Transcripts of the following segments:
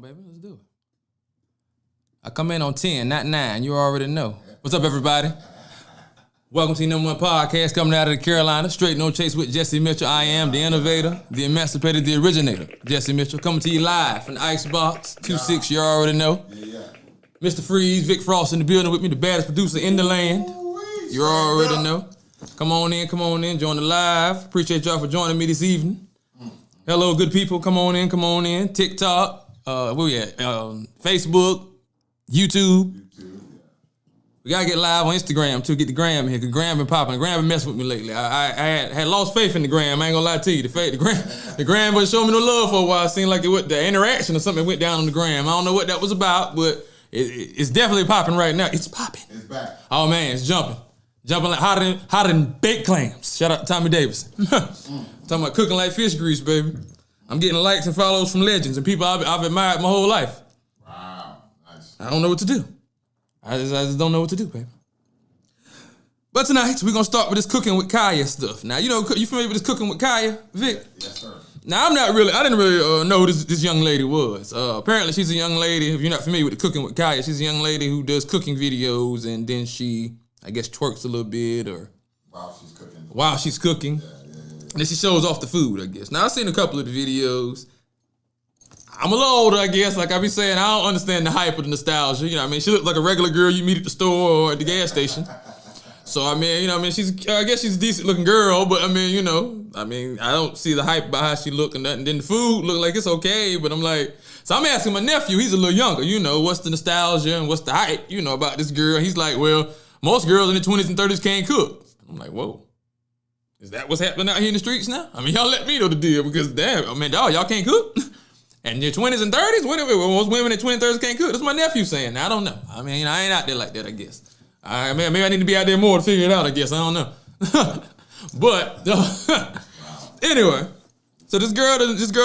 baby. Let's do it. I come in on 10, not 9. You already know. What's up, everybody? Welcome to the #1 podcast coming out of the Carolina. Strait No Chase with Jesse Mitchell. I am the innovator, the emancipator, the originator. Jesse Mitchell coming to you live from the Icebox 26. You already know. Mr. Freeze, Vic Frost in the building with me, the baddest producer in the land. You already know. Come on in, join the live. Appreciate y'all for joining me this evening. Hello, good people. Come on in. TikTok, where we at? Facebook, YouTube. We gotta get live on Instagram too. Get the gram here. Cause gram been popping. Gram been messing with me lately. I had lost faith in the gram. I ain't gonna lie to you. The gram wasn't showing me no love for a while. It seemed like the interaction or something went down on the gram. I don't know what that was about, but it's definitely popping right now. It's popping. It's back. Oh man, it's jumping like hotter than baked clams. Shout out to Tommy Davis. Talking about cooking like fish grease, baby. I'm getting likes and follows from legends and people I've admired my whole life. Wow, nice. I don't know what to do. I just don't know what to do, baby. But tonight, we're going to start with this cooking with Kaya stuff. Now, you familiar with this cooking with Kaya, Vic? Yes, sir. Now, I didn't really know who this young lady was. Apparently, she's a young lady, if you're not familiar with the cooking with Kaya, she's a young lady who does cooking videos, and then she, I guess, twerks a little bit, or... While she's cooking. Yeah. And then she shows off the food, I guess. Now, I've seen a couple of the videos. I'm a little older, I guess. Like I be saying, I don't understand the hype of the nostalgia. You know what I mean? She looked like a regular girl you meet at the store or at the gas station. So, I mean, I guess she's a decent looking girl, but I don't see the hype about how she look and nothing. Then the food look like it's okay, but I'm like, so I'm asking my nephew, he's a little younger, what's the nostalgia and what's the hype, about this girl. He's like, well, most girls in their 20s and 30s can't cook. I'm like, whoa. Is that what's happening out here in the streets now? I mean, y'all let me know the deal because damn, y'all can't cook? And your 20s and 30s? Most women in 20s and 30s can't cook. That's my nephew saying. I don't know. I mean, I ain't out there like that, I guess. Maybe I need to be out there more to figure it out, I guess. I don't know. But, anyway. So this girl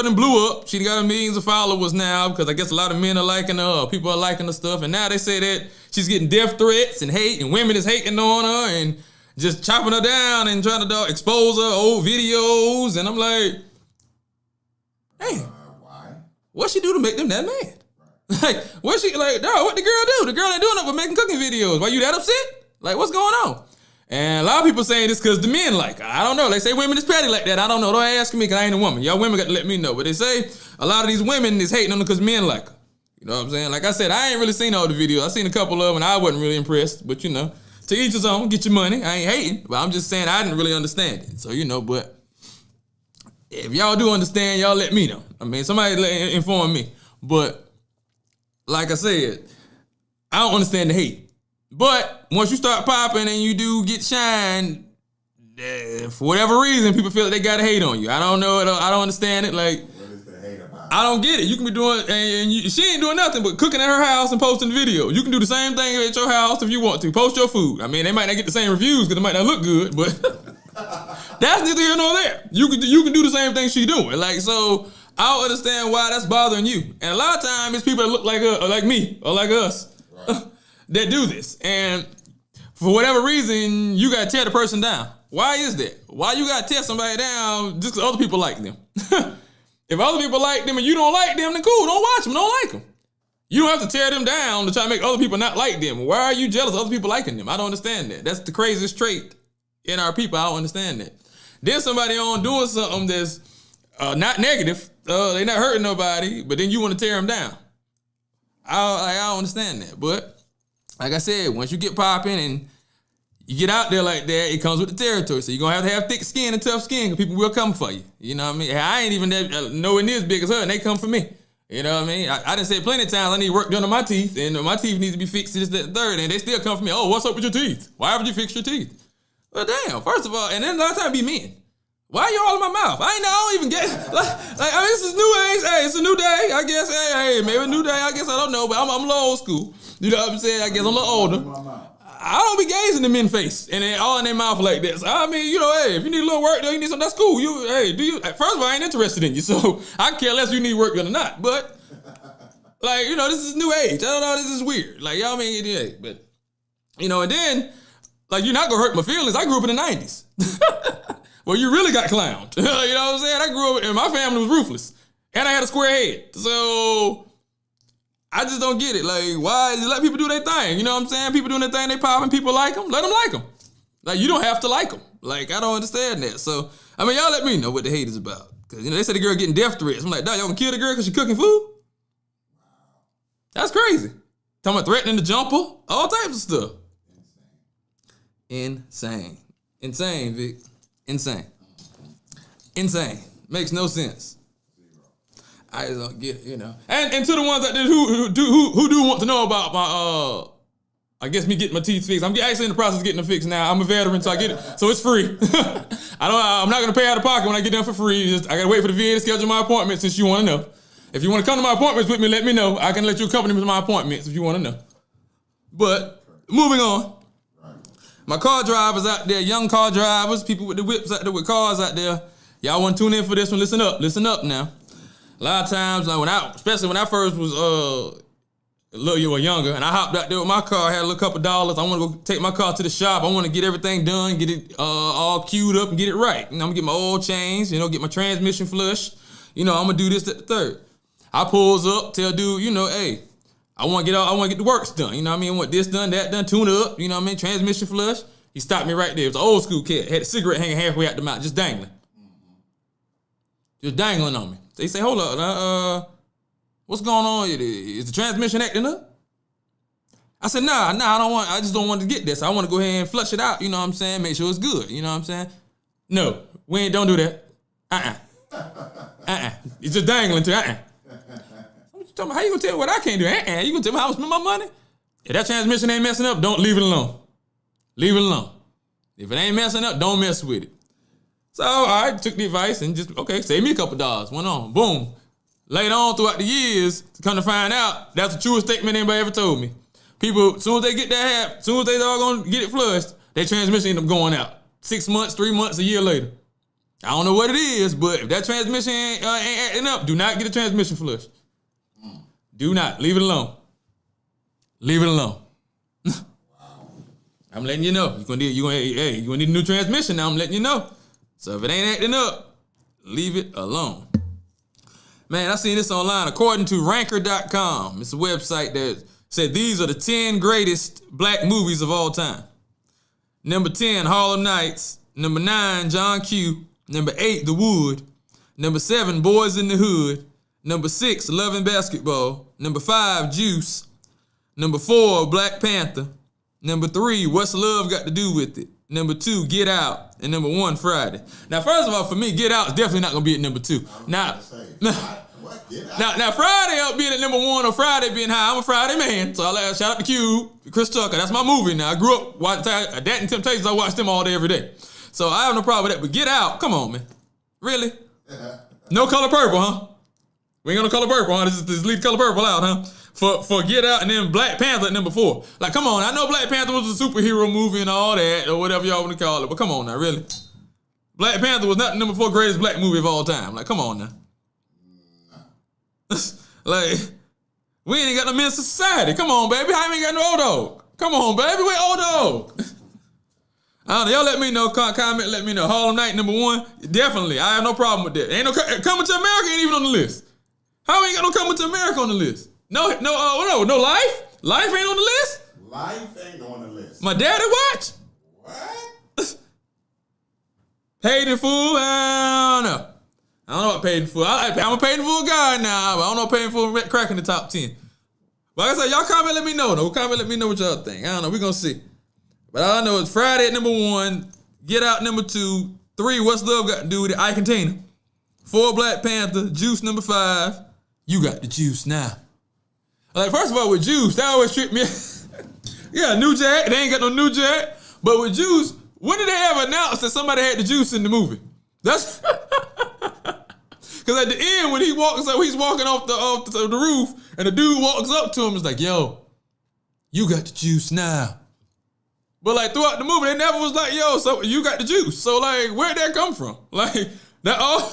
done blew up. She got millions of followers now because I guess a lot of men are liking her. People are liking her stuff. And now they say that she's getting death threats and hate. And women is hating on her and just chopping her down and trying to expose her old videos. And I'm like, hey. What she do to make them that mad? Like, what the girl do? The girl ain't doing nothing but making cooking videos. Why you that upset? Like, what's going on? And a lot of people saying this because the men like her. I don't know. They say women is petty like that. I don't know. Don't ask me because I ain't a woman. Y'all women got to let me know. But they say a lot of these women is hating on her because men like her. You know what I'm saying? Like I said, I ain't really seen all the videos. I seen a couple of them and I wasn't really impressed. But to each his own. Get your money. I ain't hating. But I'm just saying I didn't really understand it. So, but... if y'all do understand, y'all let me know. I mean, somebody inform me. But, like I said, I don't understand the hate. But, once you start popping and you do get shine, for whatever reason, people feel like they gotta hate on you. I don't know. I don't understand it. Like, what is the hate about? I don't get it. You can be doing, she ain't doing nothing but cooking at her house and posting video. You can do the same thing at your house if you want to. Post your food. I mean, they might not get the same reviews because it might not look good, but... that's neither here nor there. You can do the same thing she doing. Like, so I don't understand why that's bothering you. And a lot of times it's people that look like her, or like me, or like us, right, that do this. And for whatever reason, you gotta tear the person down. Why is that? Why you gotta tear somebody down just because other people like them? If other people like them and you don't like them, then cool, don't watch them, don't like them. You don't have to tear them down to try to make other people not like them. Why are you jealous of other people liking them? I don't understand that. That's the craziest trait in our people. I don't understand that. Then somebody on doing something that's not negative, they not hurting nobody, but then you want to tear them down. I don't understand that. But like I said, once you get popping and you get out there like that, it comes with the territory. So you're going to have thick skin and tough skin because people will come for you. You know what I mean? I ain't even nowhere near as big as her, and they come for me. You know what I mean? I done said plenty of times I need work done on my teeth, and my teeth need to be fixed, this, that, third, and they still come for me. Oh, what's up with your teeth? Why haven't you fixed your teeth? Well, damn, first of all, and then a lot of time be men. Why you all in my mouth? I don't even get this is new age. Hey, it's a new day, I guess. Hey, maybe a new day, I guess. I don't know, but I'm a little old school. You know what I'm saying? I guess I'm a little older. I don't be gazing in men's face and then all in their mouth like this. I mean, hey, if you need a little work done, you need something, that's cool. First of all, I ain't interested in you, so I care less if you need work done or not. But, this is new age. I don't know, this is weird. Like, y'all mean, yeah, but, and then, you're not gonna hurt my feelings. I grew up in the 90s. Well, you really got clowned. You know what I'm saying? I grew up, and my family was ruthless. And I had a square head. So, I just don't get it. Like, why just let people do their thing? You know what I'm saying? People doing their thing, they popping, people like them, let them like them. Like, you don't have to like them. Like, I don't understand that. So, I mean, y'all let me know what the hate is about. Because, they said the girl getting death threats. I'm like, dog, y'all gonna kill the girl because she cooking food? That's crazy. Talking about threatening to jump her, all types of stuff. Insane. Insane, Vic. Insane. Insane. Makes no sense. I just don't get it, And to the ones that did who do want to know about my I guess me getting my teeth fixed. I'm actually in the process of getting them fixed now. I'm a veteran, so I get it. So it's free. I'm not gonna pay out of pocket when I get them for free. I gotta wait for the VA to schedule my appointment since you wanna know. If you wanna come to my appointments with me, let me know. I can let you accompany me to my appointments if you wanna know. But moving on. My car drivers out there, young car drivers, people with the whips out there with cars out there, y'all wanna tune in for this one, listen up now. A lot of times, like especially when I first was a little younger, and I hopped out there with my car, had a little couple dollars. I want to go take my car to the shop. I want to get everything done, get it all queued up, and get it right. I'm gonna get my oil changed, get my transmission flushed. I'm gonna do this, that, the third. I pulls up, tell dude, hey, I want to get the works done. You know what I mean? I want this done, that done, tune up. You know what I mean? Transmission flush. He stopped me right there. It was an old school cat. Had a cigarette hanging halfway out the mouth, just dangling. Just dangling on me. They say, hold up, what's going on? Is the transmission acting up? I said, nah, I just don't want to get this. I want to go ahead and flush it out, you know what I'm saying? Make sure it's good, you know what I'm saying? No, don't do that. It's just dangling to, What you talking about? How you gonna tell me what I can't do? You gonna tell me how I spend my money? If that transmission ain't messing up, don't leave it alone. Leave it alone. If it ain't messing up, don't mess with it. So I took the advice and just, save me a couple dollars. Went on, boom. Later on throughout the years, to come to find out, that's the truest statement anybody ever told me. People, as soon as they get that as soon as they are gonna get it flushed, their transmission end up going out. 6 months, 3 months, a year later. I don't know what it is, but if that transmission ain't acting up, do not get a transmission flushed. Do not. Leave it alone. Leave it alone. I'm letting you know. You're gonna need a new transmission now. I'm letting you know. So if it ain't acting up, leave it alone. Man, I seen this online. According to Ranker.com, it's a website that said these are the 10 greatest black movies of all time. Number 10, Harlem Nights. Number 9, John Q. Number 8, The Wood. Number 7, Boys in the Hood. Number 6, Love and Basketball. Number 5, Juice. Number 4, Black Panther. Number 3, What's Love Got to Do with It? Number 2, Get Out. And number 1, Friday. Now, first of all, for me, Get Out is definitely not going to be at number 2. Now, Friday being at number 1 or Friday being high, I'm a Friday man. So shout out to Q, Chris Tucker. That's my movie now. I grew up watching that and Temptations. I watched them all day, every day. So I have no problem with that. But Get Out, come on, man. Really? No Color Purple, huh? We ain't got no Color Purple, huh? This leave Color Purple out, huh? For Get Out and then Black Panther at number 4. Like, come on. I know Black Panther was a superhero movie and all that, or whatever y'all want to call it. But come on now, really. Black Panther was not the number 4 greatest black movie of all time. Like, come on now. Like, we ain't got no Men's Society. Come on, baby. How you ain't got no Old Dog? Come on, baby. Where Old Dog? I don't know. Y'all let me know. Comment, let me know. Harlem Night, number 1. Definitely. I have no problem with that. Ain't no Coming to America ain't even on the list. How ain't got no Coming to America on the list? No Life? Life ain't on the list? Life ain't on the list. My daddy watch? What? Paid in Full? I don't know. I don't know about Paid in Full. I'm a Paid in Full guy now, but I don't know Paid in Full cracking the top 10. But like I said, y'all comment, let me know, though. Comment, let me know what y'all think. I don't know. We're going to see. But all I know is Friday at number 1, Get Out number 2, 3, What's Love Got to Do with It? Ike and Tina. 4, Black Panther. Juice number 5. You got the juice now. Like, first of all, with Juice, that always tripped me. Yeah, New Jack. They ain't got no New Jack. But with Juice, when did they ever announce that somebody had the juice in the movie? That's because at the end when he's walking off the roof, and the dude walks up to him, it's like, yo, you got the juice now. But like throughout the movie, they never was like, yo, so you got the juice. So like, where'd that come from? Like that all.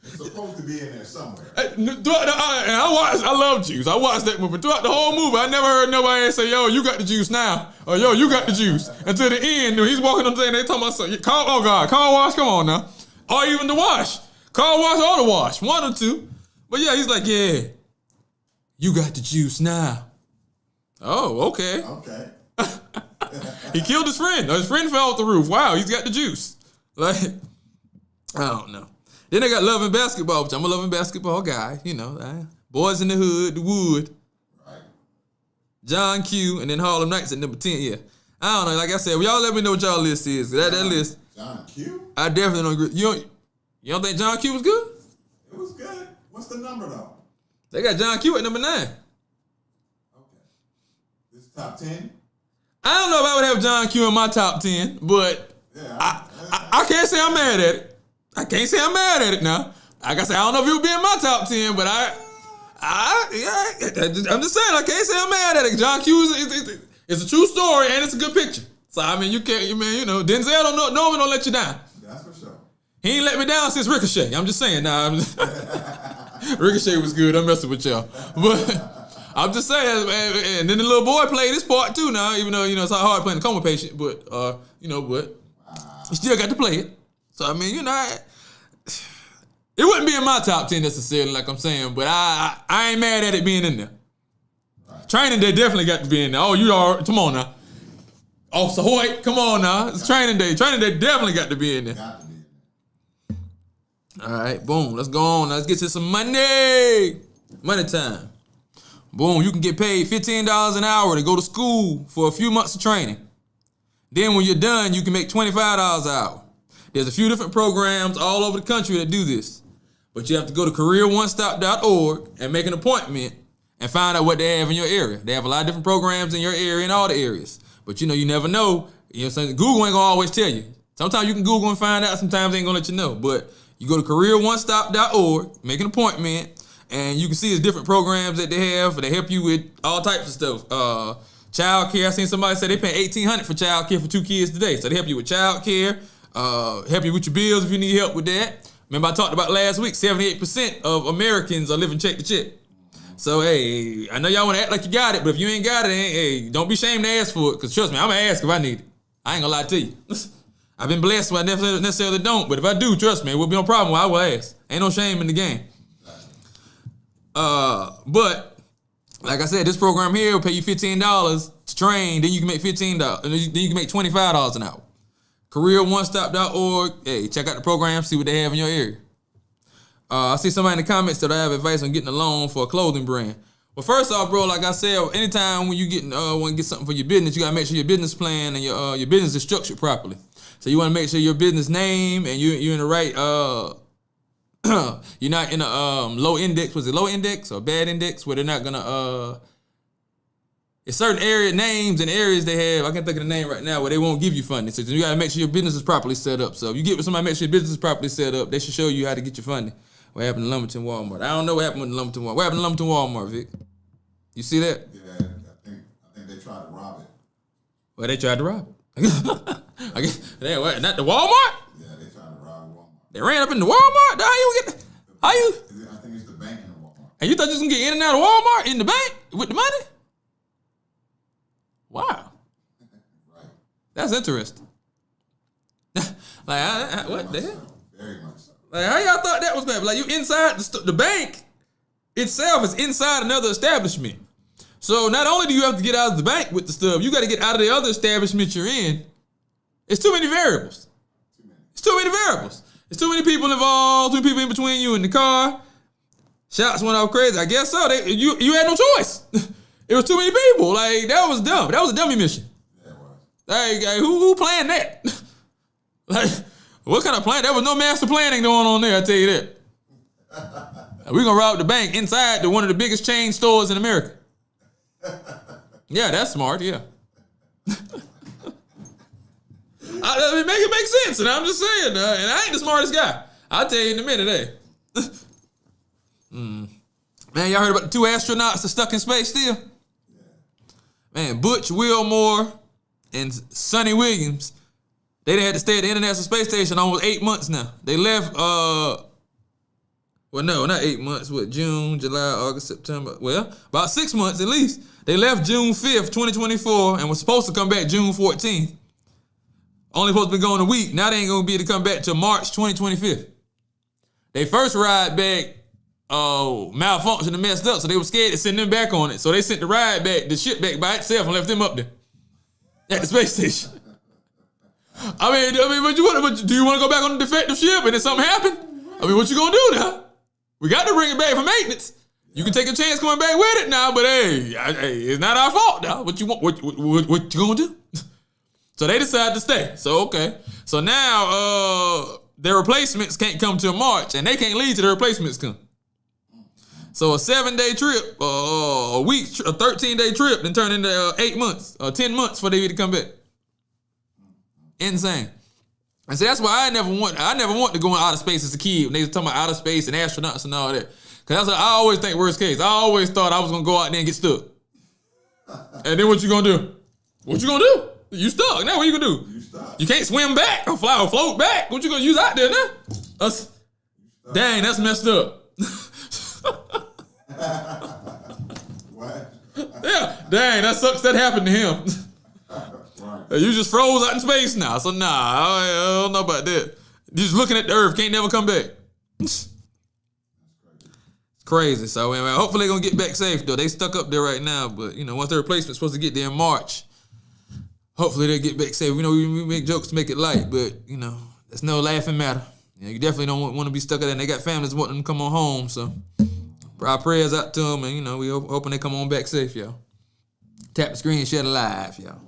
It's supposed to be in there somewhere. I love Juice. I watched that movie. Throughout the whole movie, I never heard nobody say, yo, you got the juice now. Or yo, you got the juice. Until the end, he's walking on the thing, they talking about, car wash, come on now. Or even the wash. Car wash or the wash. One or two. But yeah, he's like, yeah, You got the juice now. Oh, okay. Okay. He killed his friend. His friend fell off the roof. Wow, he's got the juice. Like, I don't know. Then they got Love and Basketball, which I'm a Love and Basketball guy. You know, Boys in the Hood, The Wood. Right. John Q, and then Harlem Nights at number 10. Yeah. I don't know. Like I said, y'all let me know what y'all list is. That list. John Q? I definitely don't agree. You don't think John Q was good? It was good. What's the number, though? They got John Q at number 9. Okay. This is top 10? I don't know if I would have John Q in my top 10, but Yeah. I can't say I'm mad at it. I can't say I'm mad at it now. Like I said, I don't know if it would be in my top 10, but I'm just saying, I can't say I'm mad at it. John Q is a true story, and it's a good picture. So, I mean, Denzel normally don't let you down. That's for sure. He ain't let me down since Ricochet. I'm just saying. Ricochet was good. I'm messing with y'all. But I'm just saying, and then the little boy played his part too now, even though, it's hard playing the coma patient, but, but he still got to play it. So, I mean, it wouldn't be in my top 10 necessarily, like I'm saying, but I ain't mad at it being in there. Right. Training Day definitely got to be in there. Oh, you are, come on now. Officer Hoyt, come on now. It's Training Day. Training Day definitely got to be in there. Got to be in there. All right, boom. Let's go on. Let's get to some money. Money time. Boom. You can get paid $15 an hour to go to school for a few months of training. Then when you're done, you can make $25 an hour. There's a few different programs all over the country that do this. But you have to go to careeronestop.org and make an appointment and find out what they have in your area. They have a lot of different programs in your area in all the areas. But you never know. Google ain't gonna always tell you. Sometimes you can Google and find out. Sometimes they ain't gonna let you know. But you go to careeronestop.org, make an appointment, and you can see there's different programs that they have. They help you with all types of stuff. Child care. I seen somebody say they pay $1,800 for child care for 2 kids today. So they help you with child care, help you with your bills if you need help with that. Remember I talked about last week, 78% of Americans are living check to check. So, hey, I know y'all want to act like you got it, but if you ain't got it, hey, don't be ashamed to ask for it, because trust me, I'm going to ask if I need it. I ain't going to lie to you. I've been blessed, so I necessarily don't, but if I do, trust me, it will be no problem. I will ask. Ain't no shame in the game. But, like I said, this program here will pay you $15 to train, then you can make $15, then you can make $25 an hour. CareerOneStop.org. Hey, check out the program, see what they have in your area. I see somebody in the comments that I have advice on getting a loan for a clothing brand. Well, first off, bro, like I said, anytime when you want to get something for your business, you gotta make sure your business plan and your business is structured properly. So you want to make sure your business name and you're in the right. You're not in a low index. Was it low index or bad index where they're not gonna it's certain area names and areas they have. I can't think of the name right now where they won't give you funding. So you gotta make sure your business is properly set up. So if you get with somebody, make sure your business is properly set up. They should show you how to get your funding. What happened to Lumberton Walmart? I don't know what happened with Lumberton Walmart. What happened to Lumberton Walmart, Vic? You see that? Yeah, I think they tried to rob it. Well, they tried to rob it. I guess not the Walmart? Yeah, they tried to rob Walmart. They ran up in the Walmart? How you? I think it's the bank in the Walmart. And you thought you was gonna get in and out of Walmart in the bank with the money? Wow. Right. That's interesting. What the hell? Very much so. Like, how y'all thought that was going to be? Like, you inside the bank itself is inside another establishment. So not only do you have to get out of the bank with the stuff, you got to get out of the other establishment you're in. It's too many variables. It's too many variables. It's too many people involved, too many people in between you and the car. Shots went off crazy. I guess so. You had no choice. It was too many people. Like, that was dumb. That was a dummy mission. Yeah, it was. Like who planned that? Like, what kind of plan? There was no master planning going on there, I tell you that. We're going to rob the bank inside one of the biggest chain stores in America. Yeah, that's smart, yeah. It makes sense, and I'm just saying, and I ain't the smartest guy. I'll tell you in a minute, hey. Man, y'all heard about the 2 astronauts that stuck in space still? Yeah. Man, Butch Wilmore and Sonny Williams, they had to stay at the International Space Station almost 8 months now. They left, well, no, not 8 months. What, June, July, August, September. Well, about 6 months at least. They left June 5th, 2024, and was supposed to come back June 14th. Only supposed to be going a week. Now they ain't going to be able to come back till March 2025. They first ride back malfunctioned and messed up, so they were scared to send them back on it. So they sent the ship back by itself and left them up there at the space station. I mean, but do you want to go back on the defective ship and then something happened? I mean, what you gonna do now? We got to bring it back for maintenance. You can take a chance coming back with it now, but hey, it's not our fault now. What you want? What you gonna do? So they decided to stay. So okay. So now their replacements can't come till March, and they can't leave till the replacements come. So a 7-day trip, a 13-day trip, then turn into 8 months or 10 months for they to come back. Insane. And so that's why I never want to go in outer space as a kid when they was talking about outer space and astronauts and all that. Cause I always think worst case. I always thought I was gonna go out there and get stuck. And then what you gonna do? What you gonna do? You stuck. Now what you gonna do? You can't swim back or fly or float back. What you gonna use out there now? Dang, that's messed up. What? Yeah, dang, that sucks. That happened to him. Right. You just froze out in space now. So nah, I don't know about that. You just looking at the Earth, can't never come back. It's crazy. So anyway, hopefully they're gonna get back safe though. They stuck up there right now, but once their replacement's supposed to get there in March, hopefully they'll get back safe. We make jokes to make it light, but there's no laughing matter. You definitely don't want to be stuck at that. And they got families wanting them to come on home, so our prayers out to them, and we hoping they come on back safe, y'all. Tap the screen, share the live, y'all.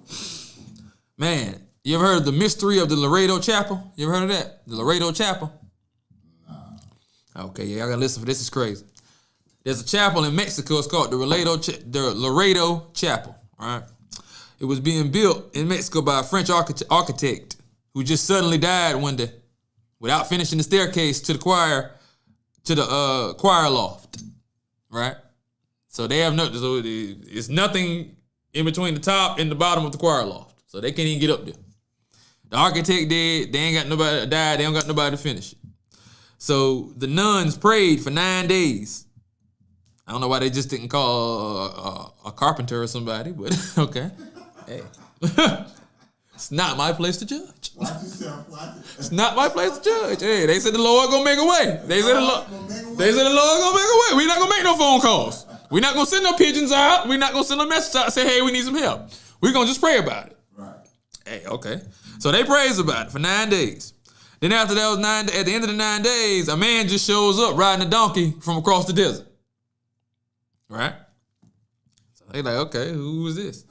Man, you ever heard of the mystery of the Laredo Chapel? You ever heard of that? The Laredo Chapel? Nah. Okay, yeah, I gotta listen for this. Is crazy. There's a chapel in Mexico. It's called the Laredo Chapel. All right. It was being built in Mexico by a French architect who just suddenly died one day without finishing the staircase to the choir loft. Right. So they have nothing. So it's nothing in between the top and the bottom of the choir loft. So they can't even get up there. The architect dead. They ain't got nobody died. They don't got nobody to finish it. So the nuns prayed for 9 days. I don't know why they just didn't call a carpenter or somebody, but okay. Hey. It's not my place to judge. It's not my place to judge. Hey, they said the Lord gonna make a way. They said the Lord gonna make a way. We're not gonna make no phone calls. We're not gonna send no pigeons out. We're not gonna send no message out and say, hey, we need some help. We're gonna just pray about it. Right. Hey, okay. So they prays about it for 9 days. Then after that was at the end of the 9 days, a man just shows up riding a donkey from across the desert. Right? So they like, okay, who is this?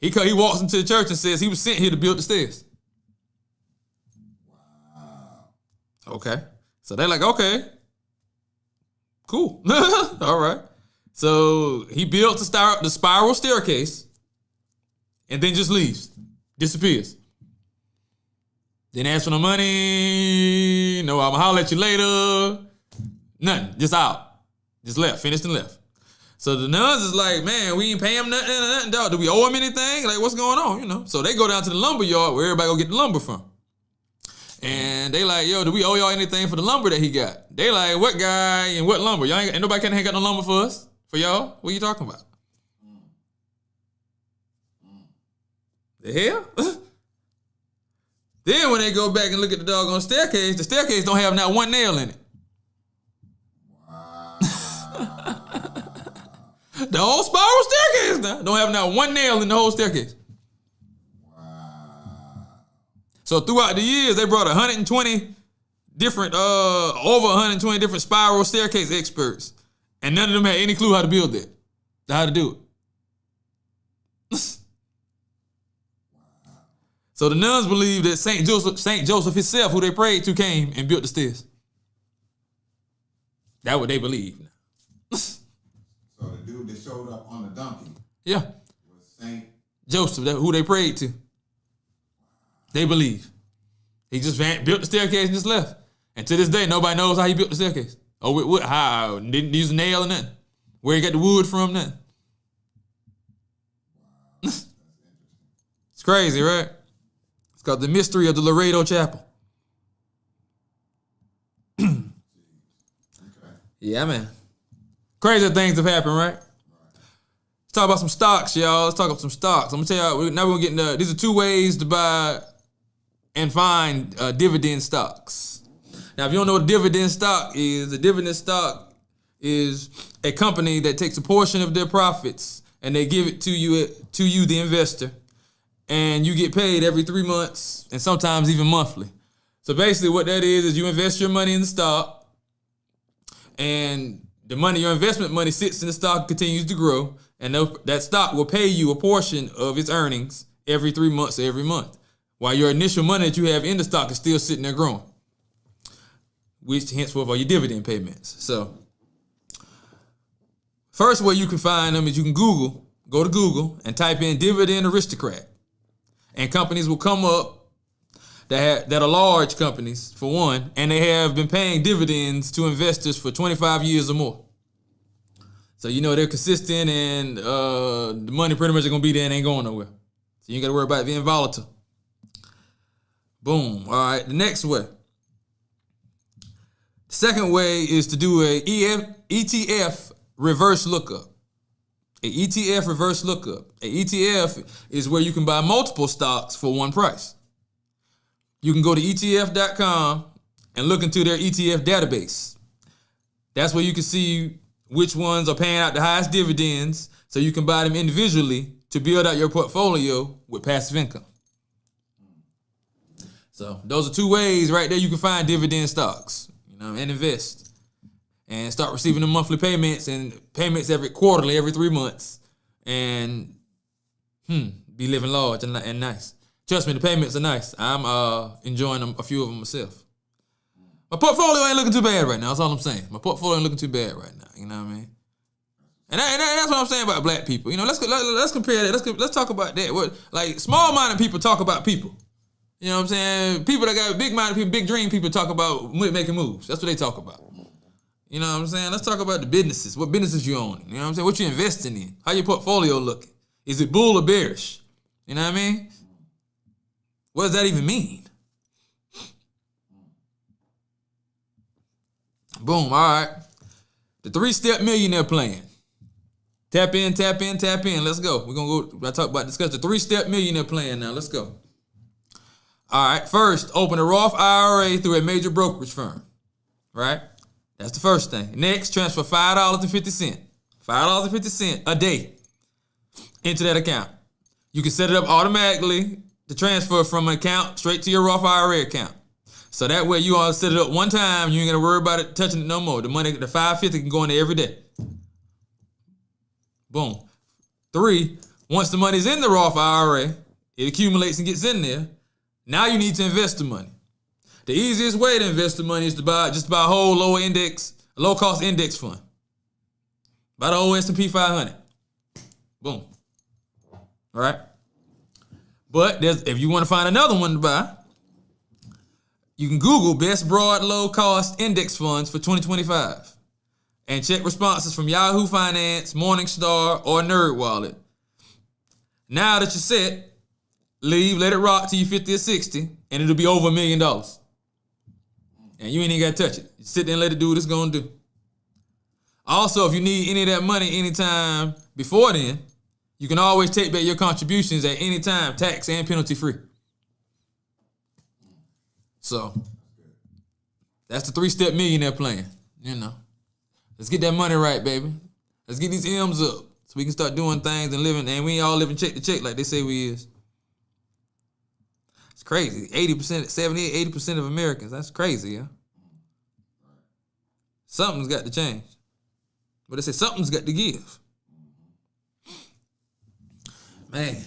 He walks into the church and says he was sent here to build the stairs. Wow. Okay. So they're like, okay, cool. All right. So he built the spiral staircase and then just leaves, disappears. Didn't ask for no money. No, I'm gonna holler at you later. Nothing. Just out. Just left. Finished and left. So the nuns is like, man, we ain't pay him nothing, dog. Do we owe him anything? Like, what's going on? So they go down to the lumber yard where everybody go get the lumber from. And they like, yo, do we owe y'all anything for the lumber that he got? They like, what guy and what lumber? Y'all ain't nobody can't got no lumber for us? For y'all? What are you talking about? The hell? Then when they go back and look at the doggone staircase, the staircase don't have not one nail in it. Wow. The whole spiral staircase now don't have not one nail in the whole staircase. Wow. So throughout the years, they brought 120 different, over 120 different spiral staircase experts, and none of them had any clue how to build it, how to do it. So the nuns believe that Saint Joseph himself, who they prayed to, came and built the stairs. That's what they believe. So the dude that showed up on the donkey, Yeah, was Saint Joseph, who they prayed to. They believe. He just built the staircase and just left. And to this day, nobody knows how he built the staircase. Or what, how, didn't use a nail or nothing. Where he got the wood from, nothing. It's crazy, right? It's called the mystery of the Laredo Chapel. Okay. Yeah, man. Crazy things have happened, right? Let's talk about some stocks, y'all. Let's talk about some stocks. I'm gonna tell y'all, now we're gonna get into, these are 2 ways to buy and find dividend stocks. Now, if you don't know what a dividend stock is, a dividend stock is a company that takes a portion of their profits and they give it to you, the investor, and you get paid every 3 months and sometimes even monthly. So basically what that is you invest your money in the stock, and the money, your investment money, sits in the stock and continues to grow, and that stock will pay you a portion of its earnings every 3 months or every month, while your initial money that you have in the stock is still sitting there growing, which henceforth are your dividend payments. So first way you can find them is you can go to Google and type in dividend aristocrat, and companies will come up that are large companies, for one, and they have been paying dividends to investors for 25 years or more. So they're consistent, and the money pretty much is going to be there and ain't going nowhere. So you ain't got to worry about it being volatile. Boom. All right, the next way. The second way is to do a ETF reverse lookup. A ETF reverse lookup. A ETF is where you can buy multiple stocks for one price. You can go to ETF.com and look into their ETF database. That's where you can see which ones are paying out the highest dividends, so you can buy them individually to build out your portfolio with passive income. So those are two ways right there you can find dividend stocks, and invest. And start receiving the monthly payments and payments every 3 months, and be living large and nice. Trust me, the payments are nice. I'm enjoying them, a few of them myself. My portfolio ain't looking too bad right now. That's all I'm saying. My portfolio ain't looking too bad right now. You know what I mean? And that's what I'm saying about black people. Let's compare that. Let's talk about that. Like small-minded people talk about people. You know what I'm saying? People that got big-minded people, big dream people talk about making moves. That's what they talk about. You know what I'm saying? Let's talk about the businesses. What businesses you own? You know what I'm saying? What you investing in? How your portfolio looking? Is it bull or bearish? You know what I mean? What does that even mean? Boom, all right. The 3-step millionaire plan. Tap in, tap in, tap in. Let's go. We're going to discuss the 3-step millionaire plan now. Let's go. All right, first, open a Roth IRA through a major brokerage firm, right? That's the first thing. Next, transfer $5.50, $5.50 a day into that account. You can set it up automatically to transfer from an account straight to your Roth IRA account. So that way you all set it up one time, you ain't gonna worry about it touching it no more. The money, the $5.50 can go in there every day. Boom. 3, once the money's in the Roth IRA, it accumulates and gets in there. Now you need to invest the money. The easiest way to invest the money is to buy a whole low cost index fund. Buy the whole S&P 500. Boom. All right. But if you want to find another one to buy, you can Google best broad low cost index funds for 2025 and check responses from Yahoo Finance, Morningstar, or NerdWallet. Now that you're set, let it rock till you're 50 or 60, and it'll be over $1 million. And you ain't even got to touch it. You sit there and let it do what it's going to do. Also, if you need any of that money anytime before then, you can always take back your contributions at any time, tax and penalty free. So, that's the 3-step millionaire plan. Let's get that money right, baby. Let's get these M's up so we can start doing things and living, and we ain't all living check to check like they say we is. It's crazy. 80%, 78, 80% of Americans. That's crazy, yeah. Something's got to change. But they say something's got to give. Man.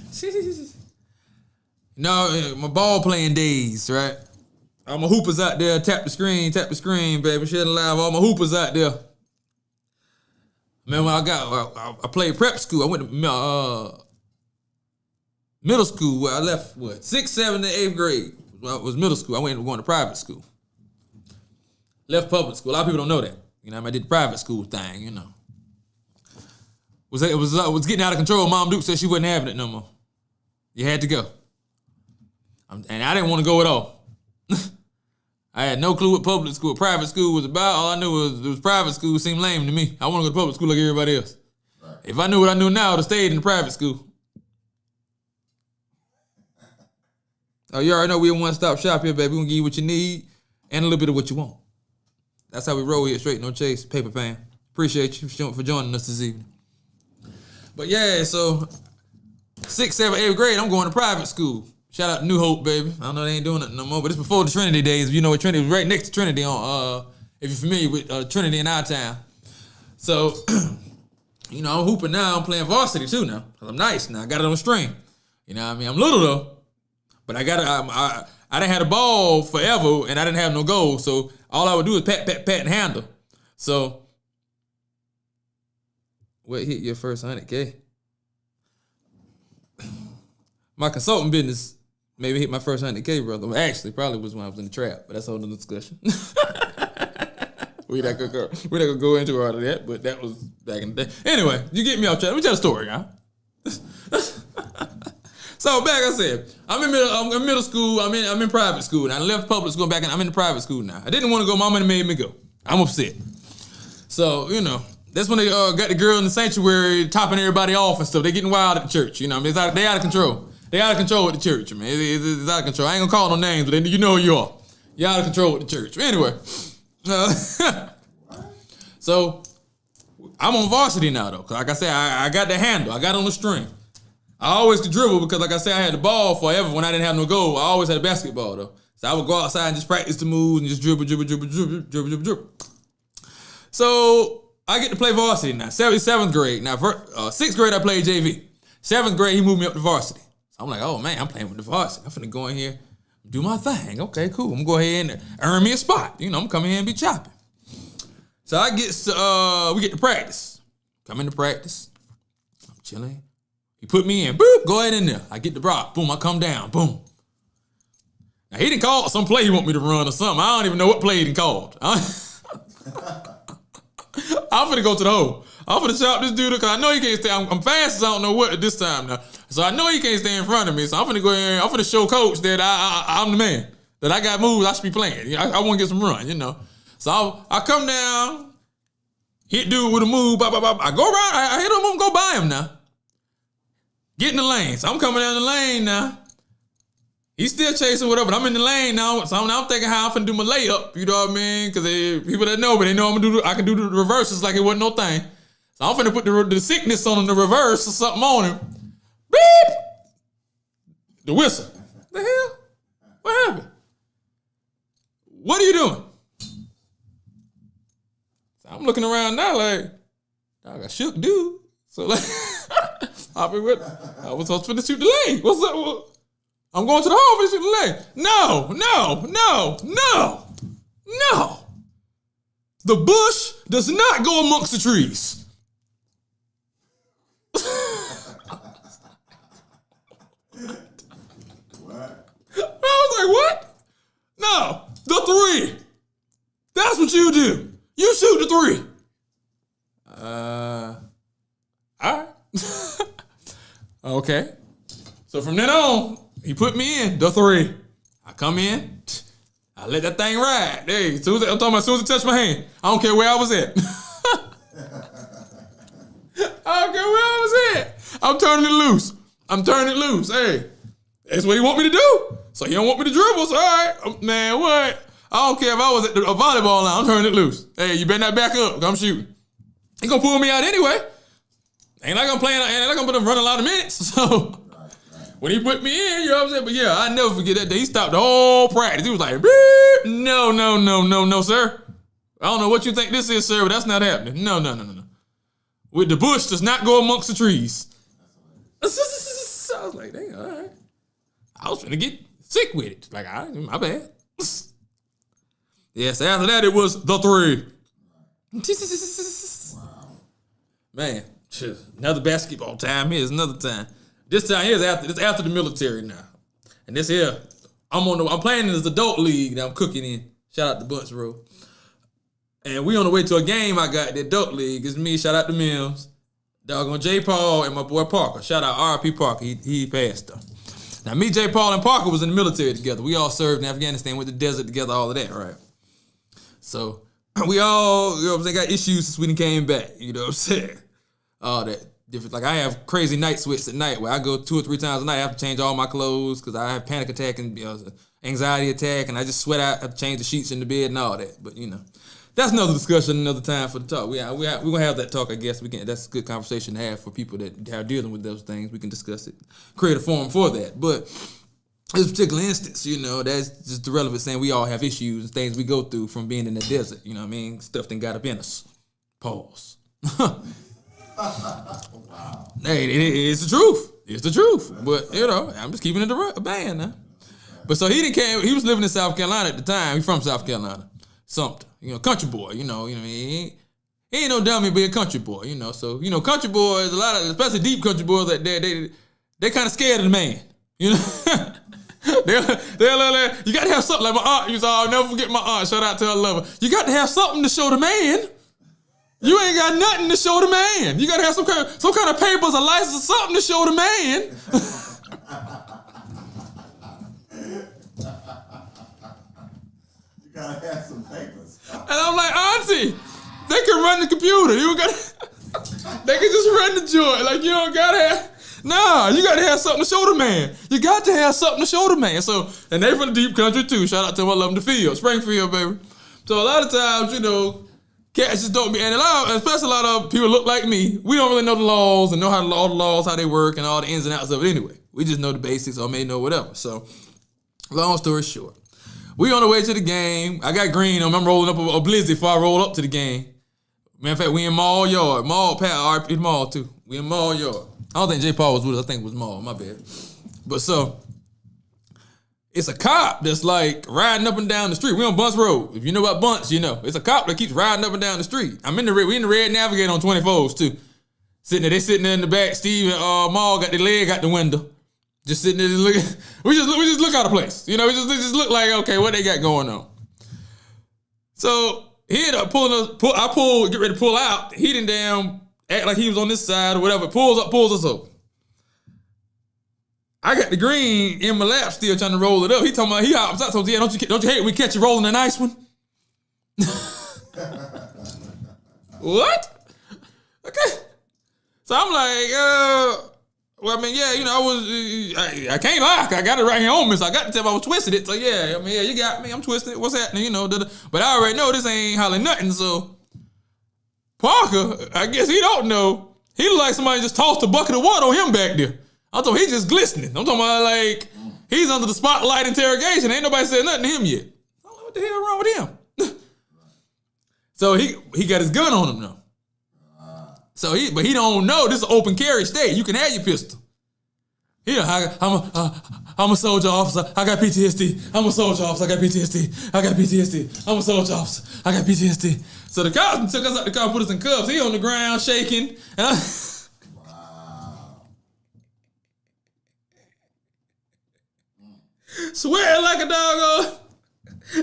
My ball playing days, right? All my hoopers out there, tap the screen, baby. Share it live. All my hoopers out there. Man, when I played prep school. I went to middle school where I left, 6th, 7th, and 8th grade. Well, it was middle school. I went going to private school. Left public school. A lot of people don't know that. I did the private school thing, It was getting out of control. Mom Duke said she wasn't having it no more. You had to go. And I didn't want to go at all. I had no clue what private school was about. All I knew was it was private school seemed lame to me. I want to go to public school like everybody else. Right. If I knew what I knew now, I would have stayed in the private school. Oh, you already know we're a one-stop shop here, baby. We're going to give you what you need and a little bit of what you want. That's how we roll here at Strait No Chase, paper pan. Appreciate you for joining us this evening. But yeah, so 6th, 7th, 8th grade, I'm going to private school. Shout out to New Hope, baby. I know they ain't doing it no more, but it's before the Trinity days. If you know what Trinity was, right next to Trinity on if you're familiar with Trinity in our town. So, you know, I'm hooping now. I'm playing varsity too now. Cause I'm nice now. I got it on a string. You know what I mean? I'm little though, but I didn't have a ball forever, and I didn't have no goal. So all I would do is pat, and handle. So, what hit your first 100K? My consulting business maybe hit my first 100K, brother. Well, actually, probably was when I was in the trap, but that's a whole other discussion. we not gonna go into all of that, but that was back in the day. Anyway, you get me off track. Let me tell a story, huh? So back, I said, I'm in middle school. I'm in private school. Now I left public school back, and I'm in the private school now. I didn't want to go. My money made me go. I'm upset. So you know, that's when they got the girl in the sanctuary topping everybody off and stuff. They getting wild at the church. You know, they out of control. They out of control with the church, man. It's out of control. I ain't gonna call no names, but you know who you are. You're out of control with the church. Anyway, so I'm on varsity now though. Cause like I said, I got the handle. I got on the string. I always could dribble because, like I said, I had the ball forever when I didn't have no goal. I always had a basketball though, so I would go outside and just practice the moves and just dribble. So I get to play varsity now. 7th grade. Now, 6th grade I played JV. 7th grade he moved me up to varsity. So I'm like, oh man, I'm playing with the varsity. I'm finna go in here, do my thing. Okay, cool. I'm gonna go ahead and earn me a spot. You know, I'm coming here and be chopping. So we get to practice. Come into practice. I'm chilling. He put me in. Boop, go ahead in there. I get the block. Boom, I come down. Boom. Now, he didn't call some play he want me to run or something. I don't even know what play he didn't called. I'm finna go to the hole. I'm finna chop this dude because I know he can't stay. I'm fast as I don't know what at this time now. So I know he can't stay in front of me. So I'm finna go in. I'm finna show coach that I'm the man. That I got moves I should be playing. I want to get some run, you know. So I come down, hit dude with a move. Bop, bop, bop. I go around. I hit him. I'm gonna go by him now. Get in the lane. So I'm coming down the lane now. He's still chasing whatever. I'm in the lane now. So I'm thinking how I'm finna do my layup. You know what I mean? Because people that know, but they know I can do the reverses like it wasn't no thing. So I'm finna put the sickness on him, the reverse or something on him. Beep! The whistle. The hell? What happened? What are you doing? So I'm looking around now like, dog, I shook dude. So like, I was supposed to shoot the leg. What's up? I'm going to the hole and shoot the leg. No. The bush does not go amongst the trees. What? I was like, what? No, the 3. That's what you do. You shoot the 3. All right. Okay. So from then on, he put me in the 3. I come in, I let that thing ride. Hey, I'm talking about as soon as it touched my hand, I don't care where I was at. I don't care where I was at. I'm turning it loose. Hey, that's what he want me to do. So he don't want me to dribble. So all right, man, what? I don't care if I was at a volleyball line. I'm turning it loose. Hey, you better not back up. I'm shooting. He gonna pull me out anyway. Ain't like I'm gonna put him run a lot of minutes. So when he put me in, you know what I'm saying? But yeah, I never forget that day. He stopped the whole practice. He was like, no, sir. I don't know what you think this is, sir, but that's not happening. No. With the bush does not go amongst the trees. I was like, dang, all right. I was finna get sick with it. Like, all right, my bad. Yeah, so after that, it was the 3. Wow. Man, another basketball time. Here's another time. This time here's after the military now. And this here, I'm playing in this adult league that I'm cooking in. Shout out to Bunch Road. And we on the way to a game I got, the adult league. It's me, shout out to Mims, doggone J. Paul, and my boy Parker. Shout out R.P. Parker, he passed though. Now me, J. Paul, and Parker was in the military together. We all served in Afghanistan, went to the desert together, all of that, right? So we all, you know what I'm saying, got issues since we came back, you know what I'm saying? All that different. Like I have crazy night sweats at night where I go 2 or 3 times a night. I have to change all my clothes because I have panic attack and anxiety attack, and I just sweat out. I have to change the sheets in the bed and all that. But you know, That's another discussion, another time for the talk. We're gonna have that talk. I guess we can. That's a good conversation to have for people that are dealing with those things. We can discuss it, create a forum for that. But this particular instance, that's just the relevant saying we all have issues and things we go through from being in the desert. You know what I mean? Stuff that got up in us. Pause. Wow. Hey, it's the truth. It's the truth. But I'm just keeping it a band now. But so he didn't care. He was living in South Carolina at the time. He's from South Carolina, Sumter. Country boy. He ain't no dummy, but a country boy. So country boys, a lot of, especially deep country boys, that they kind of scared of the man. They're you got to have something like my aunt used to. I'll never forget my aunt. Shout out to her lover. You got to have something to show the man. You ain't got nothing to show the man. You got to have some kind of papers, a license, or something to show the man. You gotta have some papers. And I'm like, Auntie, they can run the computer. They can just run the joint. Like, you don't gotta have. Nah, you gotta have something to show the man. You got to have something to show the man. So, and they from the deep country too. Shout out to them. I love them, the field, Springfield, baby. So a lot of times, cats just don't be, and especially a lot of people look like me. We don't really know the laws and know all the laws, how they work, and all the ins and outs of it anyway. We just know the basics or may know whatever. So, long story short, we on the way to the game. I got green on. I'm rolling up a blizzy before I roll up to the game. Matter of fact, we in Mall Yard. RP Mall too. We in Mall Yard. I don't think J. Paul was with us. I think it was Mall. My bad. But so, it's a cop that's like riding up and down the street. We on Bunce Road. If you know about Bunce, you know. It's a cop that keeps riding up and down the street. We in the Red Navigator on 24s too. They sitting there in the back. Steve and Maul got their leg out the window. Just sitting there looking. We just look out of place. We just look like, okay, what they got going on. So he ended up I pulled, get ready to pull out. He didn't damn act like he was on this side or whatever. Pulls us over. I got the green in my lap still trying to roll it up. He talking about, he hops out. So yeah, don't you hate when we catch you rolling a nice one? What? Okay. So I'm like, well, I mean, yeah, I can't lie. I got it right here on me, so I got to tell him I was twisting it. So yeah, you got me. I'm twisting it. What's happening? But I already know this ain't hollering nothing. So Parker, I guess he don't know. He look like somebody just tossed a bucket of water on him back there. I'm talking, he's just glistening. I'm talking about like he's under the spotlight interrogation. Ain't nobody said nothing to him yet. I don't know what the hell wrong with him. So he got his gun on him now. But he don't know this is open carry state. You can have your pistol. I'm a soldier officer. I got PTSD. I'm a soldier officer. I got PTSD. I got PTSD. I'm a soldier officer. I got PTSD. So the cops took us out the car, put us in cuffs. He on the ground shaking. And sweating like a dog,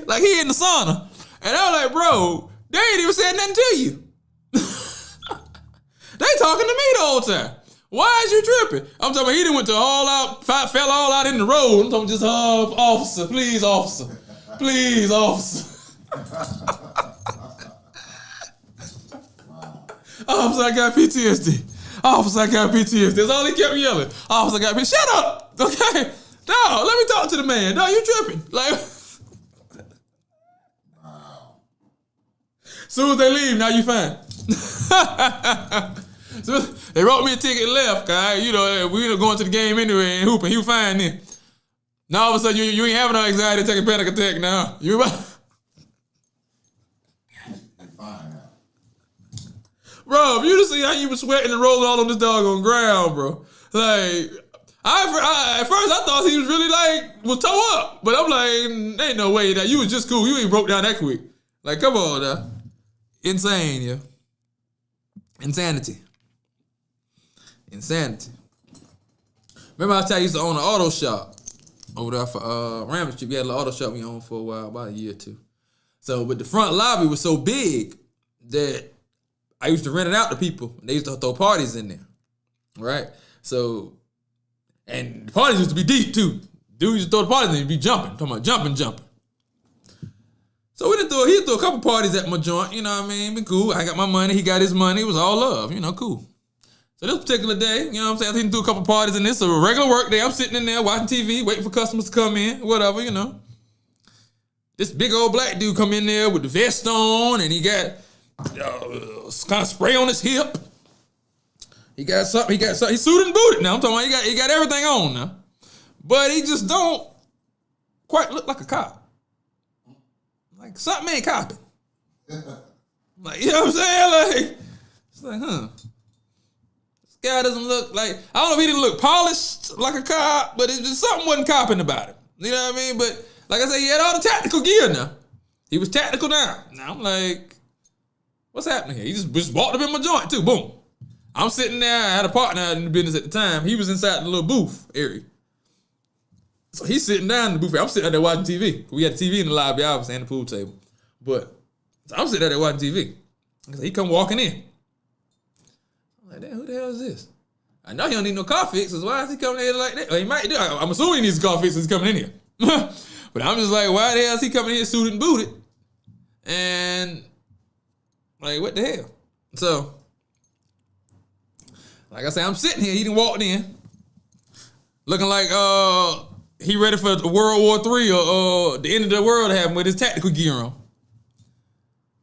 like he in the sauna. And I was like, bro, they ain't even said nothing to you. They talking to me the whole time. Why is you tripping? I'm talking about he done went to all out, fell all out in the road. I'm talking just, officer, please, officer. Please, officer. Officer, I got PTSD. Officer, I got PTSD. That's all he kept yelling. Officer, I got PTSD. Shut up, okay? No, let me talk to the man. No, you tripping. Like, soon as they leave, now you fine. So they wrote me a ticket left, guy. We were going to the game anyway and hooping. He was fine then. Now all of a sudden you ain't having no anxiety, take a panic attack now. You fine now. Bro, if you just see how you was sweating and rolling all on this doggone ground, bro. Like, at first I thought he was really was toe up. But I'm like, ain't no way that you was just cool. You ain't broke down that quick. Like, come on now. Insane, yeah. Insanity. Remember I tell you, I used to own an auto shop over there for Ramage Street. We had an auto shop we owned for a while, about a year or two. So, but the front lobby was so big that I used to rent it out to people. They used to throw parties in there, right? So, and the parties used to be deep too. Dude used to throw the parties in, he'd be jumping. Talking about jumping. So he threw a couple parties at my joint, you know what I mean? Been cool. I got my money, he got his money. It was all love, cool. So this particular day, you know what I'm saying? He threw a couple parties in this, so a regular work day. I'm sitting in there watching TV, waiting for customers to come in, whatever, this big old black dude come in there with the vest on, and he got kind of spray on his hip. He got something. He's suited and booted now. I'm talking about he got everything on now, but he just don't quite look like a cop. Like something ain't copping. Like, you know what I'm saying? Like, it's like, this guy doesn't look like, I don't know if he didn't look polished like a cop, but it's just something wasn't copping about him. You know what I mean? But like I said, he had all the tactical gear now. He was tactical now. Now I'm like, what's happening here? He just walked up in my joint too. Boom. I'm sitting there. I had a partner in the business at the time. He was inside the little booth area. So he's sitting down in the booth. I'm sitting out there watching TV. We had TV in the lobby, obviously, and the pool table. But so I'm sitting out there watching TV. So he come walking in. I'm like, damn, who the hell is this? I know he don't need no car fixes. Why is he coming in here like that? Well, he might do. I'm assuming he needs a car fixes coming in here. But I'm just like, why the hell is he coming in here suited and booted? And like, what the hell? So, like I said, I'm sitting here. He done walked in, looking like he ready for World War III or the end of the world to happen with his tactical gear on.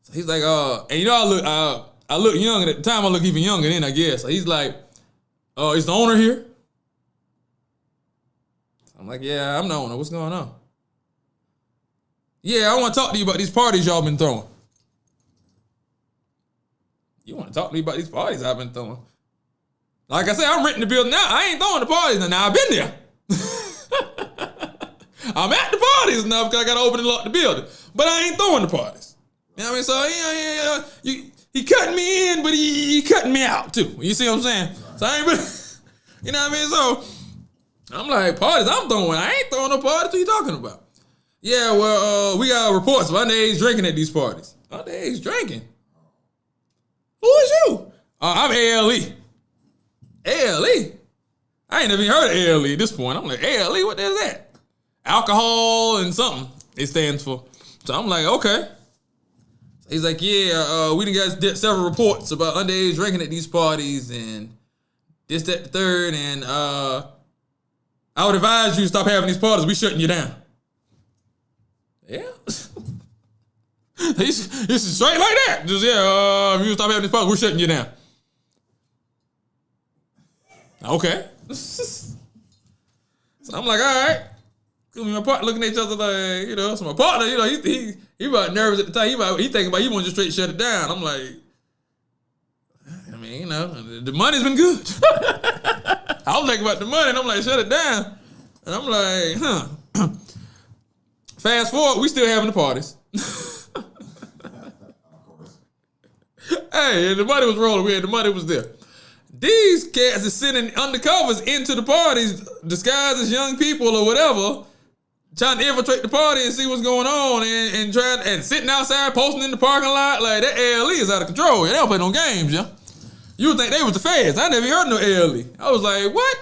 So he's like, and you know, I look young at the time. I look even younger then, I guess. So he's like, is the owner here? I'm like, yeah, I'm the owner. What's going on? Yeah, I want to talk to you about these parties y'all been throwing. You want to talk to me about these parties I've been throwing? Like I said, I'm renting the building now. I ain't throwing the parties now. I've been there. I'm at the parties now because I got to open and lock the building. But I ain't throwing the parties. You know what I mean? So he cutting me in, but he cutting me out too. You see what I'm saying? So I ain't really, you know what I mean? So I'm like, parties I'm throwing. I ain't throwing no parties. What you talking about? Yeah, well, we got reports of underage drinking at these parties. Underage drinking? Who is you? I'm ALE. ALE? I ain't never even heard of ALE at this point. I'm like, ALE, what the hell is that? Alcohol and something it stands for. So I'm like, okay. He's like, yeah, we done got several reports about underage drinking at these parties and this, that, the third, and I would advise you to stop having these parties. We shutting you down. Yeah. It's straight like that. Just, if you stop having these parties, we're shutting you down. Okay. So I'm like, all right. My partner looking at each other like, you know, so my partner, you know, he about nervous at the time. He thinking about he want to just straight shut it down. I'm like, I mean, you know, the money's been good. I was thinking about the money, and I'm like, shut it down. And I'm like, Fast forward, we still having the parties. Hey, the money was rolling. The money was there. These cats are sending undercovers into the parties, disguised as young people or whatever, trying to infiltrate the party and see what's going on, and trying and sitting outside, posting in the parking lot. Like, that ALE is out of control. They don't play no games, yeah. You would think they was the feds. I never heard no ALE. I was like, what?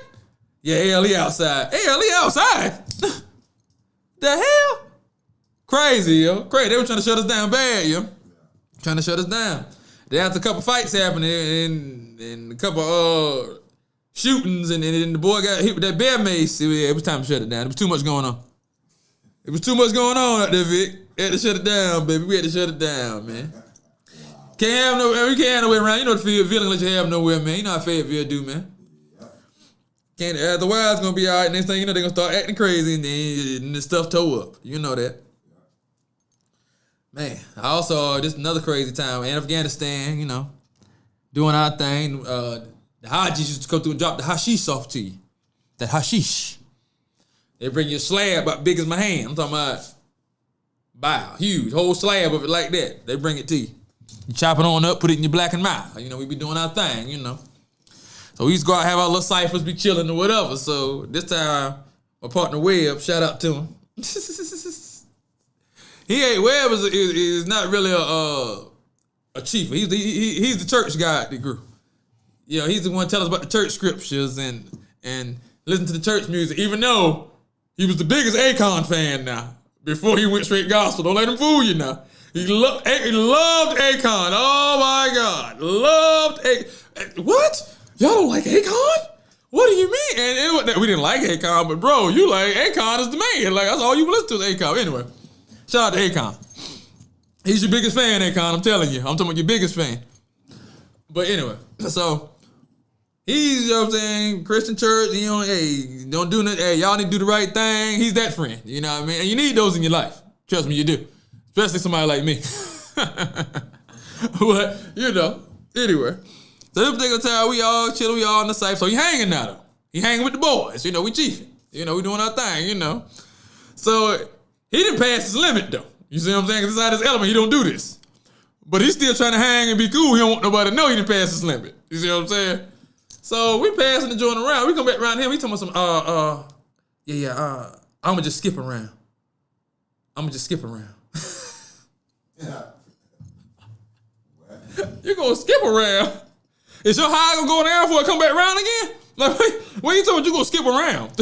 Yeah, ALE outside. ALE outside? The hell? Crazy, yo. Crazy. They were trying to shut us down bad, yo. Trying to shut us down. They had a couple fights happening and a couple shootings, and the boy got hit with that bear mace. It was time to shut it down. There was too much going on. It was too much going on out there, Vic. We had to shut it down, baby. We had to shut it down, man. We can't have no way around. You know the feeling that you have nowhere, man. You know how Fayetteville do, man. Can't. Otherwise, it's gonna be all right. Next thing you know, they're gonna start acting crazy, and then the stuff toe up. You know that. Man, I also, this is another crazy time in Afghanistan, you know, doing our thing. The Hajis used to come through and drop the hashish off to you. That hashish. They bring you a slab about big as my hand. I'm talking about, wow, huge, whole slab of it like that. They bring it to you. You chop it on up, put it in your blackened mouth. You know, we be doing our thing, you know. So we used to go out and have our little ciphers, be chilling or whatever. So this time, my partner Webb, shout out to him. Webb is not really a chief. He's the church guy at the group. You know, he's the one telling us about the church scriptures and listen to the church music, even though he was the biggest Akon fan now, before he went straight gospel. Don't let him fool you now. He loved Akon. Oh my God. Loved Akon. What? Y'all don't like Akon? What do you mean? And it wasn't that we didn't like Akon, but bro, you like Akon is the man. Like, that's all you listen to is Akon. Anyway. Shout out to Akon. He's your biggest fan, Akon. I'm telling you. I'm talking about your biggest fan. But anyway, so he's, you know what I'm saying, Christian church, you know, hey, don't do nothing. Hey, y'all need to do the right thing. He's that friend. You know what I mean? And you need those in your life. Trust me, you do. Especially somebody like me. But, you know, anyway. So this particular time, we all chill, we all in the safe. So he hanging now, though. He hanging with the boys. You know, we chiefing. You know, we doing our thing, you know. So he didn't pass his limit, though. You see what I'm saying? Because inside his element, he don't do this. But he's still trying to hang and be cool. He don't want nobody to know he didn't pass his limit. You see what I'm saying? So we passing the joint around. We come back around here. We talking about some, I'ma just skip around. I'ma just skip around. Yeah. You gonna skip around? Is your high gonna go down before it come back around again? Like, what you talking about? You gonna skip around?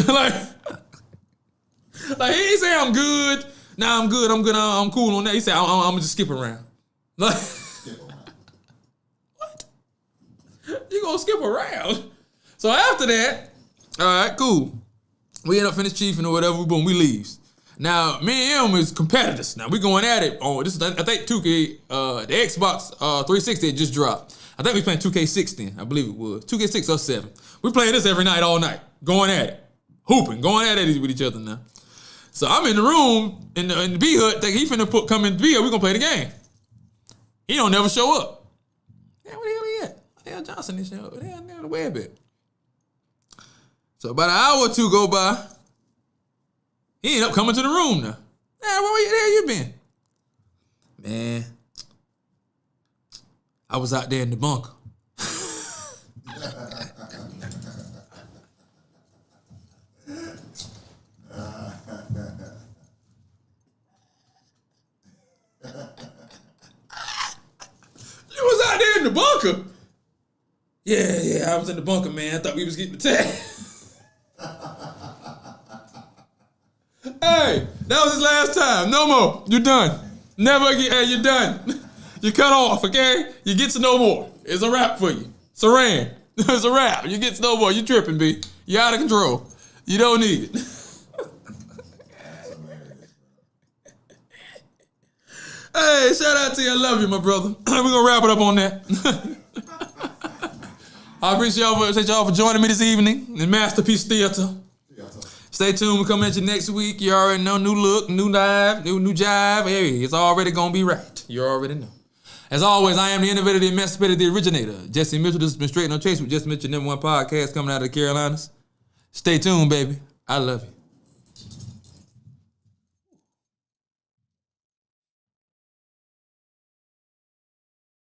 like he ain't say I'm good. Nah, I'm good. I'm cool on that. He said I'm gonna just skip around. Like, what? You gonna skip around? So after that, all right, cool. We end up finish chiefing or whatever. Boom, we leaves. Now me and him is competitors. Now we going at it on this. I think 2K, the Xbox 360 had just dropped. I think we playing 2K6 then. I believe it was 2K6 or 7. We playing this every night, all night, going at it, hooping, going at it with each other now. So I'm in the room in the B hut, thinking he finna come in the B hut. We gonna play the game. He don't never show up. Yeah, where the hell he at? Where the hell Johnson is? Where the hell the web at? So about an hour or two go by. He ended up coming to the room now. Yeah, where the hell you been? Man, I was out there in the bunker. You was out there in the bunker? Yeah, I was in the bunker, man. I thought we was getting attacked. Hey, that was his last time. No more. You're done. Never again. Hey, you're done. You cut off, okay? You get to no more. It's a wrap for you. Saran. It's a wrap. You get to no more. You tripping, B. You out of control. You don't need it. Hey, shout out to you. I love you, my brother. We're going to wrap it up on that. I appreciate y'all for joining me this evening in Masterpiece Theater. Stay tuned. We're coming at you next week. You already know. New look, new dive, new jive. Hey, it's already going to be right. You already know. As always, I am the innovator, the emancipator, the originator. Jesse Mitchell. This has been Strait No Chase with Jesse Mitchell, #1 podcast coming out of the Carolinas. Stay tuned, baby. I love you.